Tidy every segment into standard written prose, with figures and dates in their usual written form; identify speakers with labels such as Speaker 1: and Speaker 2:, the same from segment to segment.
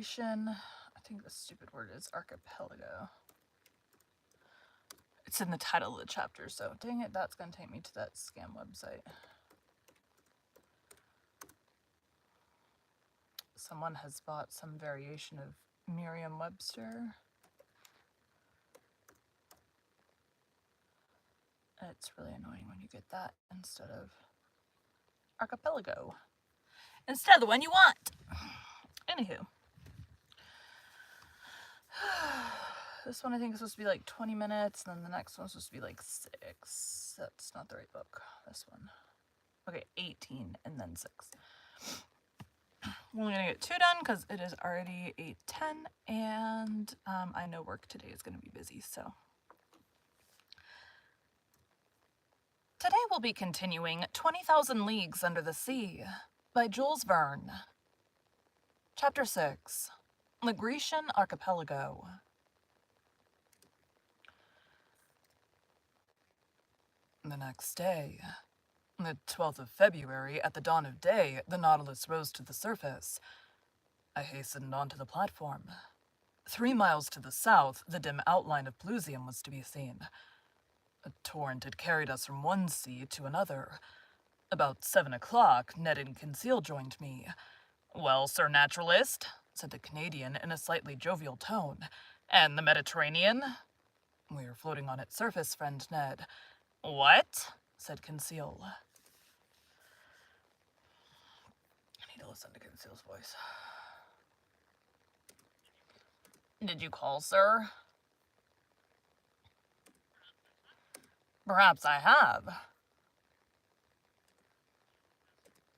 Speaker 1: Grecian, I think the stupid word is archipelago. It's in the title of the chapter, so dang it, that's going to take me to that scam website. Someone has bought some variation of Merriam-Webster. It's really annoying when you get that instead of archipelago. Instead of the one you want. Anywho. This one I think is supposed to be like 20 minutes, and then the next one's supposed to be like 6. That's not the right book. This one. Okay, 18 and then 6. We're only gonna get 2 done because it is already 8:10, and I know work today is gonna be busy, so. Today we'll be continuing 20,000 Leagues Under the Sea by Jules Verne. Chapter 6, The Grecian Archipelago. The next day, the 12th of February, at the dawn of day, the Nautilus rose to the surface. I hastened onto the platform. 3 miles to the south, the dim outline of Pelusium was to be seen. A torrent had carried us from one sea to another. About 7 o'clock, Ned and Conseil joined me. "Well, Sir Naturalist," said the Canadian in a slightly jovial tone, "and the Mediterranean?" "We are floating on its surface, friend Ned." "What?" said Conseil. I need to listen to Conseil's voice. "Did you call, sir?" "Perhaps I have."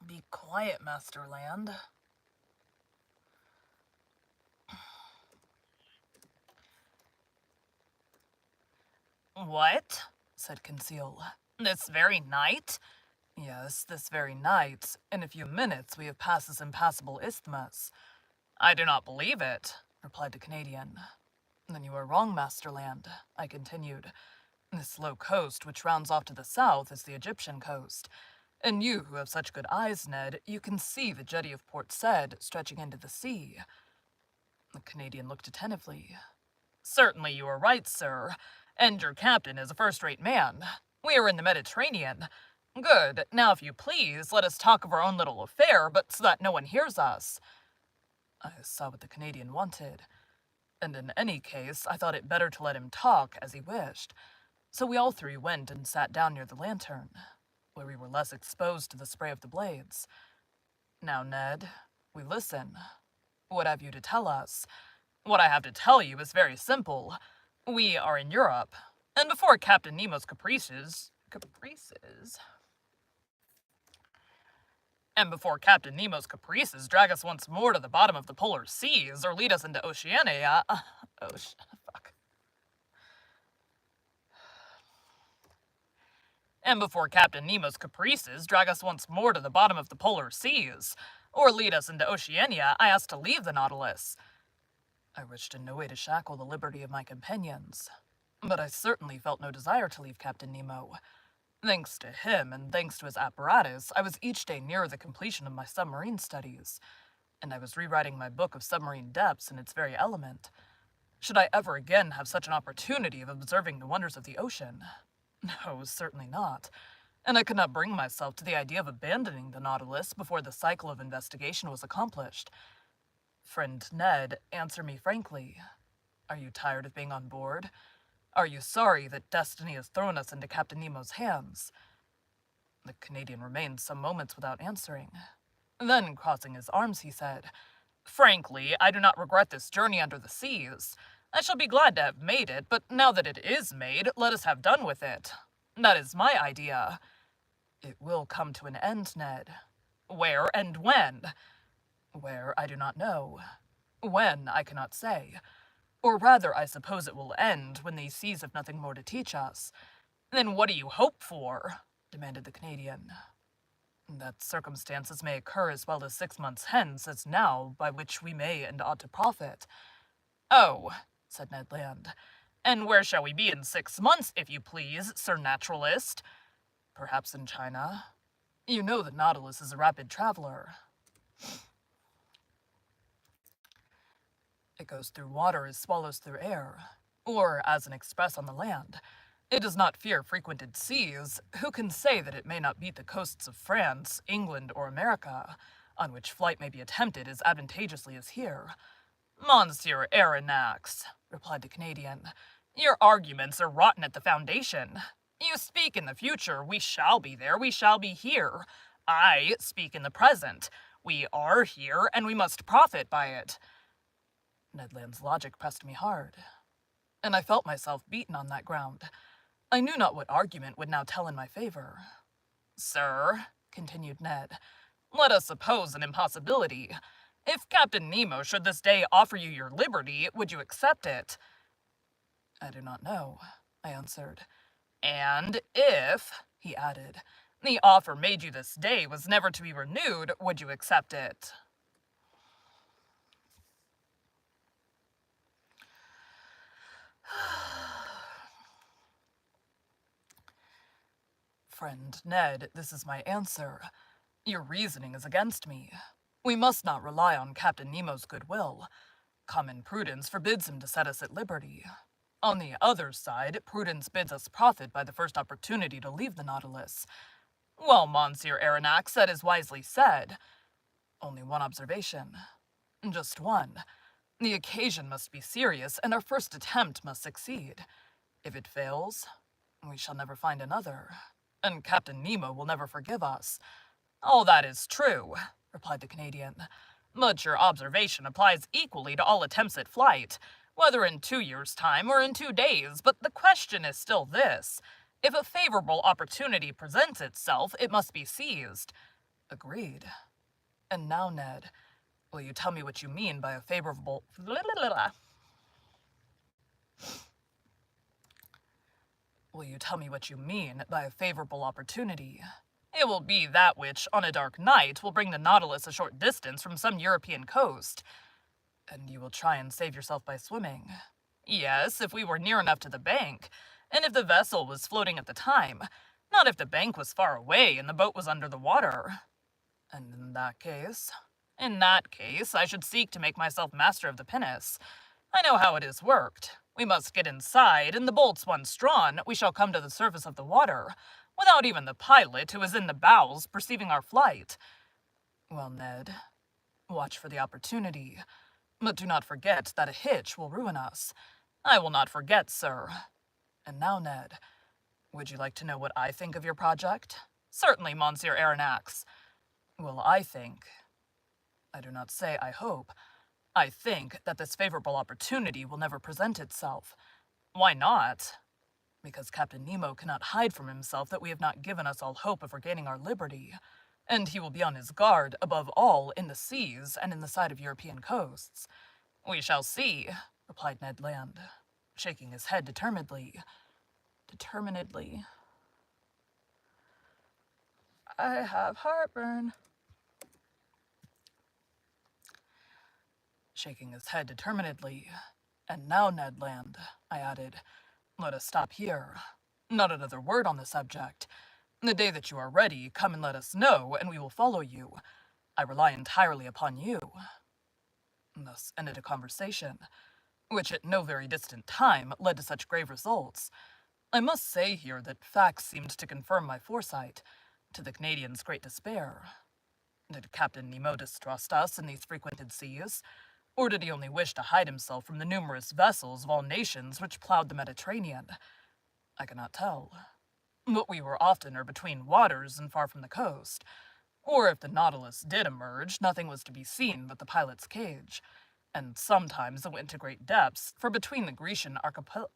Speaker 1: "Be quiet, Master Land." "What?" said Conseil. "This very night?" "Yes, this very night. In a few minutes we have passed this impassable isthmus." "I do not believe it," replied the Canadian. "Then you are wrong, Master Land," I continued. "This low coast which rounds off to the south is the Egyptian coast. And you who have such good eyes, Ned, you can see the jetty of Port Said stretching into the sea." The Canadian looked attentively. "Certainly you are right, sir. And your captain is a first-rate man. We are in the Mediterranean. Good. Now, if you please, let us talk of our own little affair, but so that no one hears us." I saw what the Canadian wanted. And in any case, I thought it better to let him talk as he wished. So we all 3 went and sat down near the lantern, where we were less exposed to the spray of the blades. "Now, Ned, we listen. What have you to tell us?" "What I have to tell you is very simple. We are in Europe, and before Captain Nemo's caprices... And before Captain Nemo's caprices drag us once more to the bottom of the polar seas, or lead us into Oceania... And before Captain Nemo's caprices drag us once more to the bottom of the polar seas, or lead us into Oceania, I ask to leave the Nautilus. I wished in no way to shackle the liberty of my companions, but I certainly felt no desire to leave Captain Nemo. Thanks to him, and thanks to his apparatus, I was each day nearer the completion of my submarine studies, and I was rewriting my book of submarine depths in its very element. Should I ever again have such an opportunity of observing the wonders of the ocean? No, certainly not, and I could not bring myself to the idea of abandoning the Nautilus before the cycle of investigation was accomplished. Friend Ned, answer me frankly. Are you tired of being on board? Are you sorry that destiny has thrown us into Captain Nemo's hands?" The Canadian remained some moments without answering. Then, crossing his arms, he said, "Frankly, I do not regret this journey under the seas. I shall be glad to have made it, but now that it is made, let us have done with it. That is my idea." "It will come to an end, Ned." "Where and when?" "Where, I do not know. When, I cannot say. Or rather, I suppose it will end when these seas have nothing more to teach us." "Then what do you hope for?" demanded the Canadian. "That circumstances may occur as well as 6 months hence as now, by which we may and ought to profit." "Oh," said Ned Land, "and where shall we be in 6 months, if you please, Sir Naturalist?" "Perhaps in China. You know the Nautilus is a rapid traveler." It goes through water as swallows through air, or as an express on the land. It does not fear frequented seas. Who can say that it may not beat the coasts of France, England, or America, on which flight may be attempted as advantageously as here? Monsieur Aronnax, replied the Canadian, your arguments are rotten at the foundation. You speak in the future. We shall be there. We shall be here. I speak in the present. We are here, and we must profit by it. Ned Land's logic pressed me hard, and I felt myself beaten on that ground. I knew not what argument would now tell in my favor. Sir, continued Ned, let us suppose an impossibility. If Captain Nemo should this day offer you your liberty, would you accept it? I do not know, I answered. And if, he added, the offer made you this day was never to be renewed, would you accept it? Friend Ned, this is my answer. Your reasoning is against me. We must not rely on Captain Nemo's goodwill. Common prudence forbids him to set us at liberty. On the other side, prudence bids us profit by the first opportunity to leave the Nautilus. Well, Monsieur Aronnax, that is wisely said. Only one observation. Just one. The occasion must be serious, and our first attempt must succeed. If it fails, we shall never find another, and Captain Nemo will never forgive us. All that is true, replied the Canadian, but your observation applies equally to all attempts at flight, whether in 2 years' time or in 2 days. But the question is still this. If a favorable opportunity presents itself, it must be seized. Agreed. And now, Ned, will you tell me what you mean by a favorable... Will you tell me what you mean by a favorable opportunity? It will be that which, on a dark night, will bring the Nautilus a short distance from some European coast. And you will try and save yourself by swimming? Yes, if we were near enough to the bank, and if the vessel was floating at the time, not if the bank was far away and the boat was under the water. And in that case? In that case, I should seek to make myself master of the pinnace. I know how it is worked. We must get inside, and the bolts once drawn, we shall come to the surface of the water, without even the pilot, who is in the bows, perceiving our flight. Well, Ned, watch for the opportunity, but do not forget that a hitch will ruin us. I will not forget, sir. And now, Ned, would you like to know what I think of your project? Certainly, Monsieur Aronnax. Well, I do not say I hope, I think that this favorable opportunity will never present itself. Why not? Because Captain Nemo cannot hide from himself that we have not given us all hope of regaining our liberty, and he will be on his guard, above all, in the seas and in the sight of European coasts. We shall see, replied Ned Land, shaking his head determinedly. I have heartburn. Shaking his head determinedly. And now, Ned Land, I added, let us stop here. Not another word on the subject. The day that you are ready, come and let us know, and we will follow you. I rely entirely upon you. And thus ended a conversation, which at no very distant time led to such grave results. I must say here that facts seemed to confirm my foresight, to the Canadian's great despair. Did Captain Nemo distrust us in these frequented seas? Or did he only wish to hide himself from the numerous vessels of all nations which plowed the Mediterranean? I cannot tell. But we were oftener between waters and far from the coast. Or if the Nautilus did emerge, nothing was to be seen but the pilot's cage. And sometimes it went to great depths, for between the Grecian archipelago...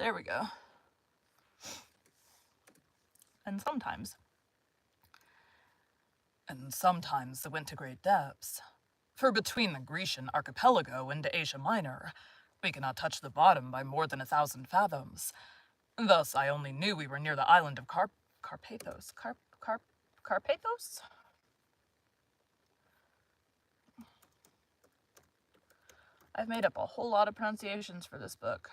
Speaker 1: There we go. And sometimes it went to great depths, for between the Grecian archipelago and Asia Minor, we cannot touch the bottom by more than 1,000 fathoms. Thus I only knew we were near the island of Carpathos. Carpathos? I've made up a whole lot of pronunciations for this book.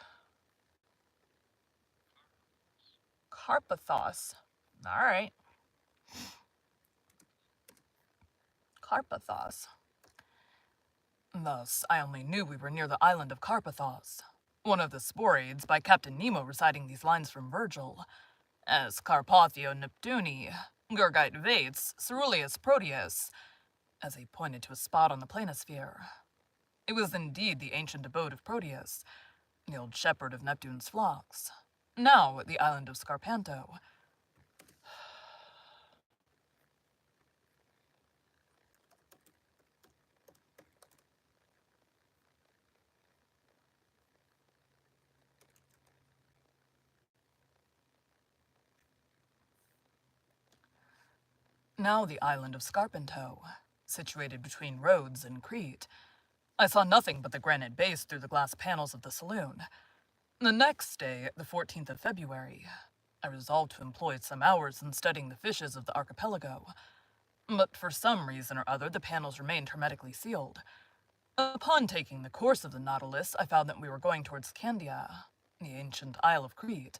Speaker 1: Carpathos. All right. Carpathos. Thus, I only knew we were near the island of Carpathos, one of the Sporades by Captain Nemo reciting these lines from Virgil, as Carpathio Neptuni, Gurgite Vates, Ceruleus Proteus, as he pointed to a spot on the planisphere. It was indeed the ancient abode of Proteus, the old shepherd of Neptune's flocks, now the island of Scarpanto. Now the island of Scarpanto, situated between Rhodes and Crete. I saw nothing but the granite base through the glass panels of the saloon. The next day, the 14th of February, I resolved to employ some hours in studying the fishes of the archipelago. But for some reason or other, the panels remained hermetically sealed. Upon taking the course of the Nautilus, I found that we were going towards Candia, the ancient Isle of Crete.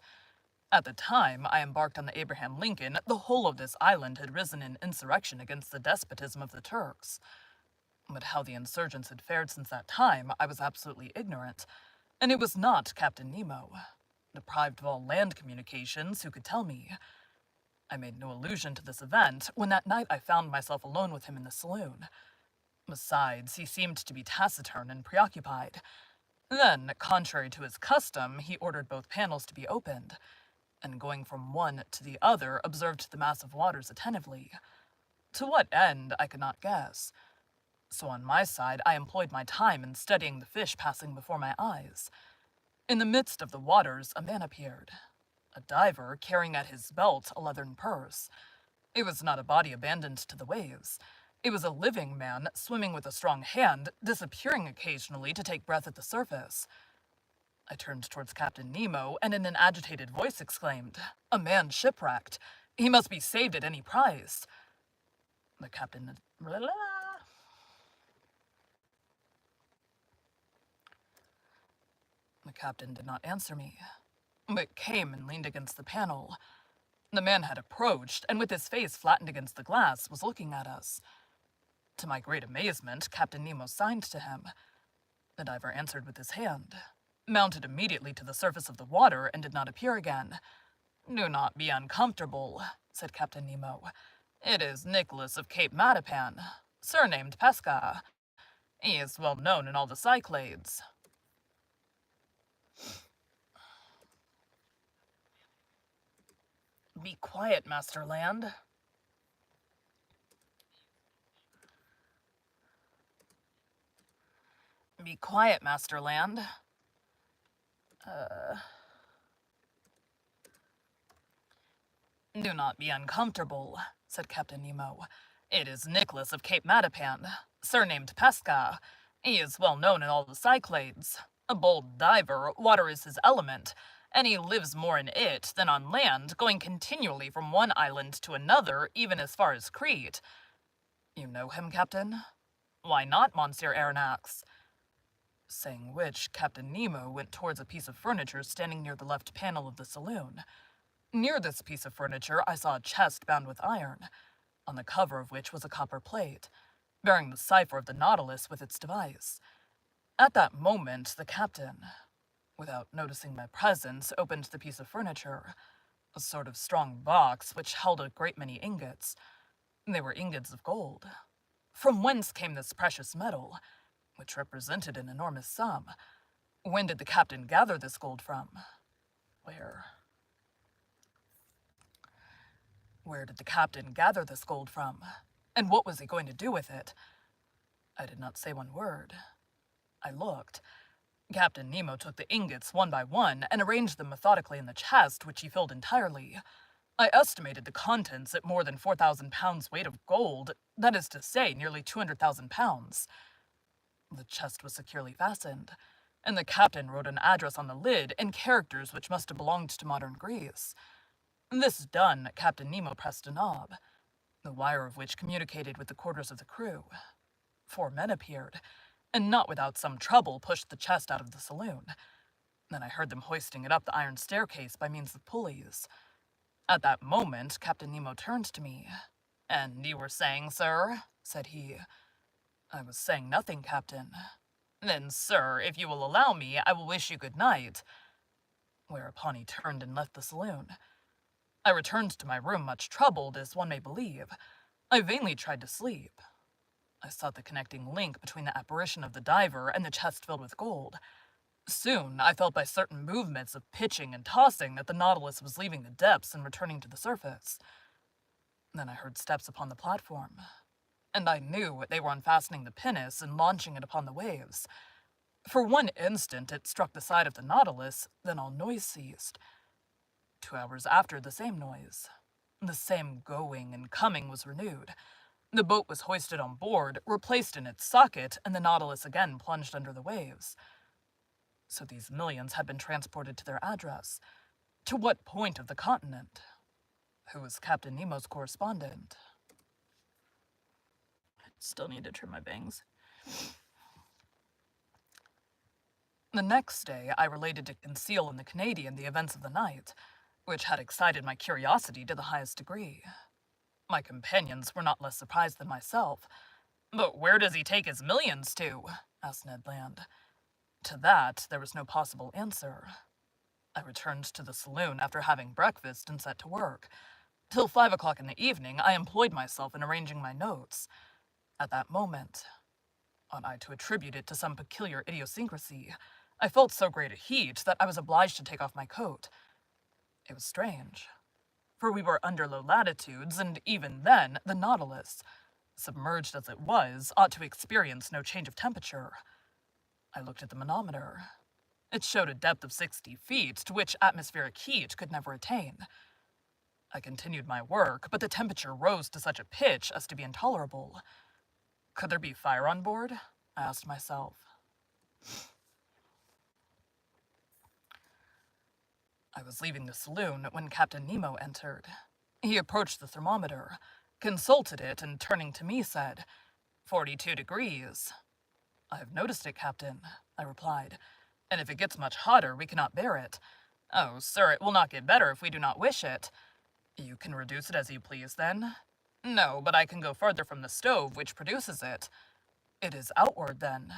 Speaker 1: At the time I embarked on the Abraham Lincoln, the whole of this island had risen in insurrection against the despotism of the Turks. But how the insurgents had fared since that time, I was absolutely ignorant, and it was not Captain Nemo, deprived of all land communications, who could tell me. I made no allusion to this event when that night I found myself alone with him in the saloon. Besides, he seemed to be taciturn and preoccupied. Then, contrary to his custom, he ordered both panels to be opened, and going from one to the other, observed the mass of waters attentively. To what end, I could not guess. So on my side, I employed my time in studying the fish passing before my eyes. In the midst of the waters, a man appeared, a diver carrying at his belt a leathern purse. It was not a body abandoned to the waves. It was a living man, swimming with a strong hand, disappearing occasionally to take breath at the surface. I turned towards Captain Nemo, and in an agitated voice exclaimed, "A man shipwrecked! He must be saved at any price!" The captain... The captain did not answer me, but came and leaned against the panel. The man had approached, and with his face flattened against the glass, was looking at us. To my great amazement, Captain Nemo signed to him. The diver answered with his hand, mounted immediately to the surface of the water, and did not appear again. "Do not be uncomfortable," said Captain Nemo. "It is Nicholas of Cape Matapan, surnamed Pesca. He is well known in all the Cyclades." "Be quiet, Master Land." "Be quiet, Master Land." "Do not be uncomfortable," said Captain Nemo. "It is Nicholas of Cape Matapan, surnamed Pesca. He is well known in all the Cyclades. A bold diver, water is his element, and he lives more in it than on land, going continually from one island to another, even as far as Crete. You know him, Captain? Why not, Monsieur Aronnax?" Saying which, Captain Nemo went towards a piece of furniture standing near the left panel of the saloon. Near this piece of furniture I saw a chest bound with iron, on the cover of which was a copper plate, bearing the cipher of the Nautilus with its device. At that moment, the captain, without noticing my presence, opened the piece of furniture, a sort of strong box which held a great many ingots. They were ingots of gold. From whence came this precious metal, which represented an enormous sum? When did the captain gather this gold from? Where did the captain gather this gold from? And what was he going to do with it? I did not say one word. I looked. Captain Nemo took the ingots one by one and arranged them methodically in the chest, which he filled entirely. I estimated the contents at more than 4,000 pounds weight of gold, that is to say, nearly 200,000 pounds. The chest was securely fastened, and the captain wrote an address on the lid in characters which must have belonged to modern Greece. This done, Captain Nemo pressed a knob, the wire of which communicated with the quarters of the crew. 4 men appeared, and not without some trouble pushed the chest out of the saloon. Then I heard them hoisting it up the iron staircase by means of pulleys. At that moment, Captain Nemo turned to me. "And you were saying, sir?" said he. "I was saying nothing, Captain." "Then, sir, if you will allow me, I will wish you good night." Whereupon he turned and left the saloon. I returned to my room much troubled, as one may believe. I vainly tried to sleep. I sought the connecting link between the apparition of the diver and the chest filled with gold. Soon, I felt by certain movements of pitching and tossing that the Nautilus was leaving the depths and returning to the surface. Then I heard steps upon the platform, and I knew they were unfastening the pinnace and launching it upon the waves. For one instant it struck the side of the Nautilus, then all noise ceased. 2 hours after, the same noise. The same going and coming was renewed. The boat was hoisted on board, replaced in its socket, and the Nautilus again plunged under the waves. So these millions had been transported to their address. To what point of the continent? Who was Captain Nemo's correspondent? I still need to trim my bangs. The next day, I related to Conseil and the Canadian the events of the night, which had excited my curiosity to the highest degree. My companions were not less surprised than myself. "But where does he take his millions to?" asked Ned Land. To that, there was no possible answer. I returned to the saloon after having breakfast and set to work. Till 5 o'clock in the evening, I employed myself in arranging my notes. At that moment, ought I to attribute it to some peculiar idiosyncrasy, I felt so great a heat that I was obliged to take off my coat. It was strange, for we were under low latitudes, and even then, the Nautilus, submerged as it was, ought to experience no change of temperature. I looked at the manometer. It showed a depth of 60 feet, to which atmospheric heat could never attain. I continued my work, but the temperature rose to such a pitch as to be intolerable. Could there be fire on board? I asked myself. I was leaving the saloon when Captain Nemo entered. He approached the thermometer, consulted it, and turning to me said, 42 degrees. "I have noticed it, Captain," I replied, "and if it gets much hotter, we cannot bear it." "Oh, sir, it will not get better if we do not wish it." "You can reduce it as you please, then?" "No, but I can go farther from the stove which produces it." "It is outward, then?"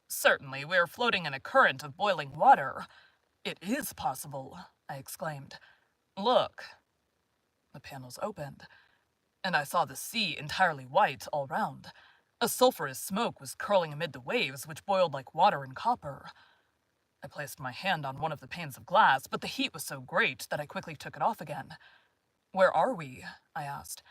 Speaker 1: "Certainly, we are floating in a current of boiling water." "It is possible," I exclaimed. "Look." The panels opened, and I saw the sea entirely white all round. A sulphurous smoke was curling amid the waves, which boiled like water and copper. I placed my hand on one of the panes of glass, but the heat was so great that I quickly took it off again. "Where are we?" I asked.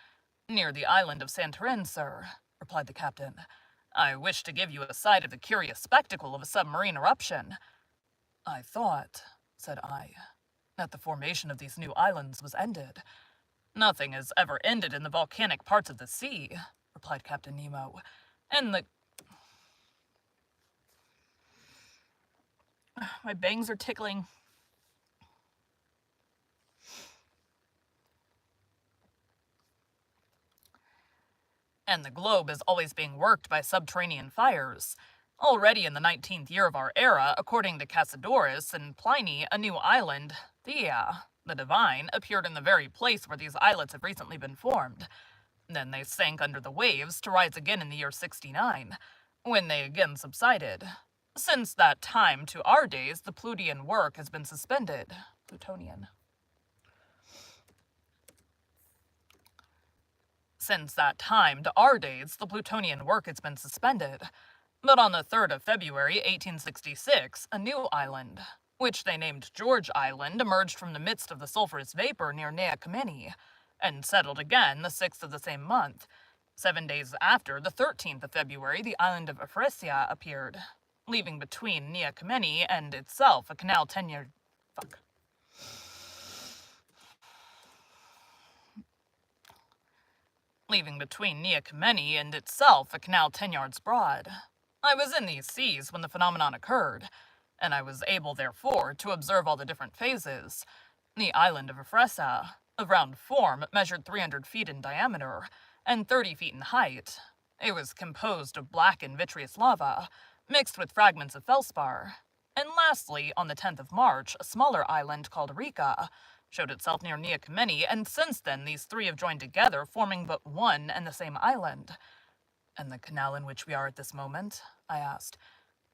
Speaker 1: "Near the island of Santorin, sir," replied the captain. "I wish to give you a sight of the curious spectacle of a submarine eruption." "I thought," said I, "that the formation of these new islands was ended." "Nothing is ever ended in the volcanic parts of the sea," replied Captain Nemo, "and the—" My bangs are tickling. "And the globe is always being worked by subterranean fires. Already in the 19th year of our era, according to Cassiodorus and Pliny, a new island, Theia, the Divine, appeared in the very place where these islets have recently been formed. Then they sank under the waves, to rise again in the year 69, when they again subsided. Since that time to our days, the Plutonian work has been suspended." Plutonian. "Since that time to our days, the Plutonian work has been suspended. But on the 3rd of February, 1866, a new island, which they named George Island, emerged from the midst of the sulphurous vapor near Nea Kamenni, and settled again the 6th of the same month. 7 days after, the 13th of February, the island of Ephrasia appeared, leaving between Nea Kamenni and itself a canal 10 years... leaving between Nea Kamenni and itself a canal 10 yards broad. I was in these seas when the phenomenon occurred, and I was able, therefore, to observe all the different phases. The island of Ephrasia, of round form, measured 300 feet in diameter, and 30 feet in height. It was composed of black and vitreous lava, mixed with fragments of felspar. And lastly, on the 10th of March, a smaller island called Rica, showed itself near Niakameni, and since then these three have joined together, forming but one and the same island. And the canal in which we are at this moment? I asked.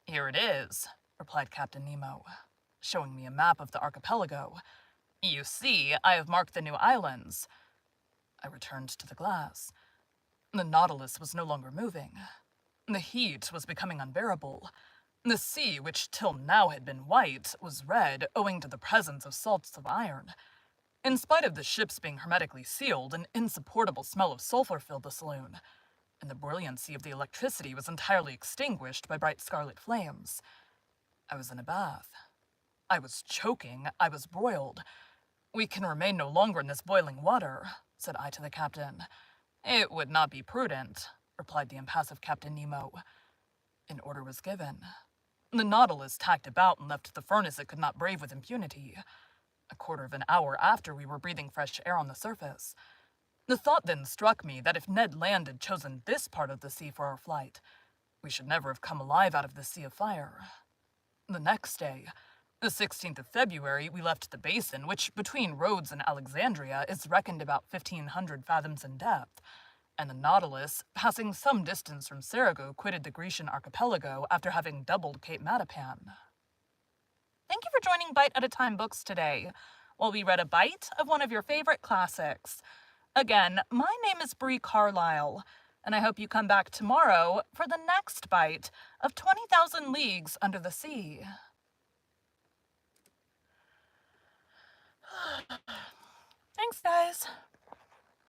Speaker 1: Here it is, replied Captain Nemo, showing me a map of the archipelago. You see, I have marked the new islands. I returned to the glass. The Nautilus was no longer moving. The heat was becoming unbearable. The sea, which till now had been white, was red owing to the presence of salts of iron. In spite of the ships being hermetically sealed, an insupportable smell of sulfur filled the saloon, and the brilliancy of the electricity was entirely extinguished by bright scarlet flames. I was in a bath. I was choking. I was broiled. We can remain no longer in this boiling water, said I to the captain. It would not be prudent, replied the impassive Captain Nemo. An order was given. The Nautilus tacked about and left the furnace it could not brave with impunity. A quarter of an hour after, we were breathing fresh air on the surface. The thought then struck me that if Ned Land had chosen this part of the sea for our flight, we should never have come alive out of the sea of fire. The next day, the 16th of February, we left the basin, which between Rhodes and Alexandria is reckoned about 1,500 fathoms in depth, and the Nautilus, passing some distance from Cerigo, quitted the Grecian archipelago after having doubled Cape Matapan. Thank you for joining Bite at a Time Books today, while we read a bite of one of your favorite classics. Again, my name is Bree Carlile, and I hope you come back tomorrow for the next bite of 20,000 Leagues Under the Sea. Thanks, guys.